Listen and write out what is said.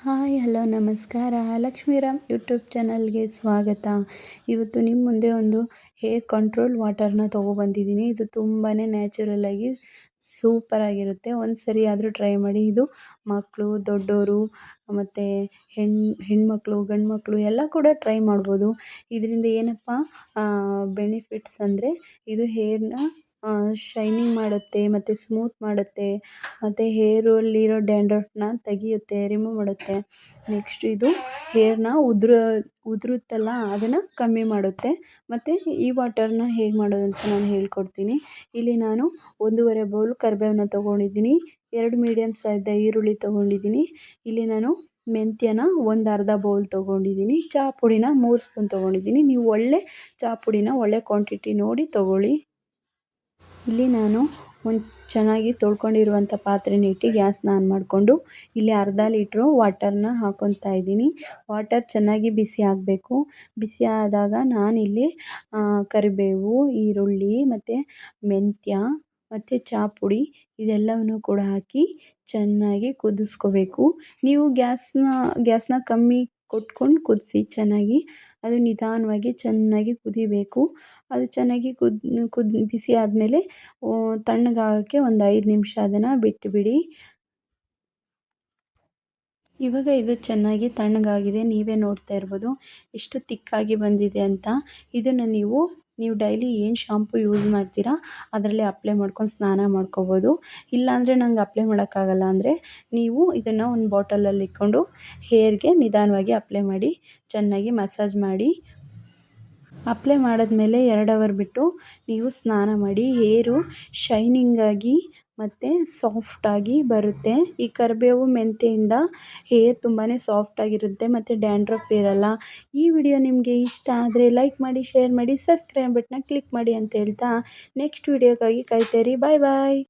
Hi hello ನಮಸ್ಕಾರ. Lakshmiram YouTube ಚಾನಲ್ಗೆ ಸ್ವಾಗತ. ಇವತ್ತು ನಿಮ್ಮ ಮುಂದೆ ಒಂದು ಹೇರ್ ಕಂಟ್ರೋಲ್ ವಾಟರ್ನ ತೊಗೊಬಂದಿದ್ದೀನಿ. ಇದು ತುಂಬಾ ನ್ಯಾಚುರಲಾಗಿ ಸೂಪರಾಗಿರುತ್ತೆ. ಒಂದು ಸರಿ ಆದರೂ ಟ್ರೈ ಮಾಡಿ. ಇದು ಮಕ್ಕಳು, ದೊಡ್ಡೋರು ಮತ್ತು ಹೆಣ್ಮಕ್ಳು, ಗಂಡು ಮಕ್ಕಳು ಎಲ್ಲ ಕೂಡ ಟ್ರೈ ಮಾಡ್ಬೋದು. ಇದರಿಂದ ಏನಪ್ಪ ಬೆನಿಫಿಟ್ಸ್ ಅಂದರೆ ಇದು ಹೇರ್ನ ಶೈನಿಂಗ್ ಮಾಡುತ್ತೆ ಮತ್ತು ಸ್ಮೂತ್ ಮಾಡುತ್ತೆ ಮತ್ತು ಹೇರಲ್ಲಿರೋ ಡ್ಯಾಂಡ್ರಫ್ನ ತೆಗೆಯುತ್ತೆ, ರಿಮೂವ್ ಮಾಡುತ್ತೆ. ನೆಕ್ಸ್ಟ್ ಇದು ಹೇರ್ನ ಉದುರುತ್ತಲ್ಲ ಅದನ್ನು ಕಮ್ಮಿ ಮಾಡುತ್ತೆ. ಮತ್ತು ಈ ವಾಟರ್ನ ಹೇಗೆ ಮಾಡೋದು ಅಂತ ನಾನು ಹೇಳ್ಕೊಡ್ತೀನಿ. ಇಲ್ಲಿ ನಾನು 1.5 ಬೌಲ್ ಕರಿಬೇವನ್ನ ತೊಗೊಂಡಿದ್ದೀನಿ. 2 ಮೀಡಿಯಮ್ ಸೈಜ್ದ ಈರುಳ್ಳಿ ತೊಗೊಂಡಿದ್ದೀನಿ. ಇಲ್ಲಿ ನಾನು ಮೆಂತ್ಯನ ಒಂದು ಅರ್ಧ ಬೌಲ್ ತೊಗೊಂಡಿದ್ದೀನಿ. ಚಹಾ ಪುಡಿನ 3 ಸ್ಪೂನ್ ತೊಗೊಂಡಿದ್ದೀನಿ. ನೀವು ಒಳ್ಳೆ ಚಹಾ ಪುಡಿನ ಒಳ್ಳೆ ಕ್ವಾಂಟಿಟಿ ನೋಡಿ ತೊಗೊಳ್ಳಿ. ಇಲ್ಲಿ ನಾನು ಒಂದು ಚೆನ್ನಾಗಿ ತೊಳ್ಕೊಂಡಿರುವಂಥ ಪಾತ್ರೆನ ಇಟ್ಟು ಗ್ಯಾಸ್ನ ಆನ್ ಮಾಡಿಕೊಂಡು ಇಲ್ಲಿ ಅರ್ಧ ಲೀಟ್ರು ವಾಟರ್ನ ಹಾಕ್ಕೊತಾ ಇದ್ದೀನಿ. ವಾಟರ್ ಚೆನ್ನಾಗಿ ಬಿಸಿ ಆಗಬೇಕು. ಬಿಸಿ ಆದಾಗ ನಾನಿಲ್ಲಿ ಕರಿಬೇವು, ಈರುಳ್ಳಿ ಮತ್ತು ಮೆಂತ್ಯ ಮತ್ತು ಚಹಾ ಪುಡಿ ಇದೆಲ್ಲವನ್ನು ಕೂಡ ಹಾಕಿ ಚೆನ್ನಾಗಿ ಕುದಿಸ್ಕೋಬೇಕು. ನೀವು ಗ್ಯಾಸ್ನ ಕಮ್ಮಿ ಕೊಟ್ಕೊಂಡು ಕುದಿಸಿ ಚೆನ್ನಾಗಿ. ಅದು ನಿಧಾನವಾಗಿ ಚೆನ್ನಾಗಿ ಕುದಿಬೇಕು. ಅದು ಚೆನ್ನಾಗಿ ಬಿಸಿ ಆದಮೇಲೆ ತಣ್ಣಗಾಗೋಕ್ಕೆ ಒಂದು 5 ನಿಮಿಷ ಅದನ್ನು ಬಿಟ್ಟುಬಿಡಿ. ಇವಾಗ ಇದು ಚೆನ್ನಾಗಿ ತಣ್ಣಗಾಗಿದೆ. ನೀವೇ ನೋಡ್ತಾ ಇರ್ಬೋದು ಎಷ್ಟು ತಿಕ್ಕಾಗಿ ಬಂದಿದೆ ಅಂತ. ಇದನ್ನು ನೀವು ಡೈಲಿ ಏನು ಶಾಂಪು ಯೂಸ್ ಮಾಡ್ತೀರಾ ಅದರಲ್ಲೇ ಅಪ್ಲೈ ಮಾಡ್ಕೊಂಡು ಸ್ನಾನ ಮಾಡ್ಕೋಬೋದು. ಇಲ್ಲಾಂದರೆ ನಂಗೆ ಅಪ್ಲೈ ಮಾಡೋಕ್ಕಾಗಲ್ಲ ಅಂದರೆ ನೀವು ಇದನ್ನು ಒಂದು ಬಾಟಲಲ್ಲಿ ಇಟ್ಕೊಂಡು ಹೇರ್ಗೆ ನಿಧಾನವಾಗಿ ಅಪ್ಲೈ ಮಾಡಿ, ಚೆನ್ನಾಗಿ ಮಸಾಜ್ ಮಾಡಿ. ಅಪ್ಲೈ ಮಾಡಿದ್ಮೇಲೆ 2 ಅವರ್ ಬಿಟ್ಟು ನೀವು ಸ್ನಾನ ಮಾಡಿ. ಹೇರು ಶೈನಿಂಗಾಗಿ ಮತ್ತು ಸಾಫ್ಟಾಗಿ ಬರುತ್ತೆ. ಈ ಕರಿಬೇವು ಮೆಂತ್ಯೆಯಿಂದ ಹೇರ್ ತುಂಬಾ ಸಾಫ್ಟಾಗಿರುತ್ತೆ ಮತ್ತು ಡ್ಯಾಂಡ್ರಫ್ ಇರಲ್ಲ. ಈ ವಿಡಿಯೋ ನಿಮಗೆ ಇಷ್ಟ ಆದರೆ ಲೈಕ್ ಮಾಡಿ, ಶೇರ್ ಮಾಡಿ, ಸಬ್ಸ್ಕ್ರೈಬ್ ಬಟನ್ನ ಕ್ಲಿಕ್ ಮಾಡಿ ಅಂತ ಹೇಳ್ತಾ ನೆಕ್ಸ್ಟ್ ವಿಡಿಯೋಗಾಗಿ ಕಾಯ್ತಾ ಇರಿ. ಬಾಯ್ ಬಾಯ್.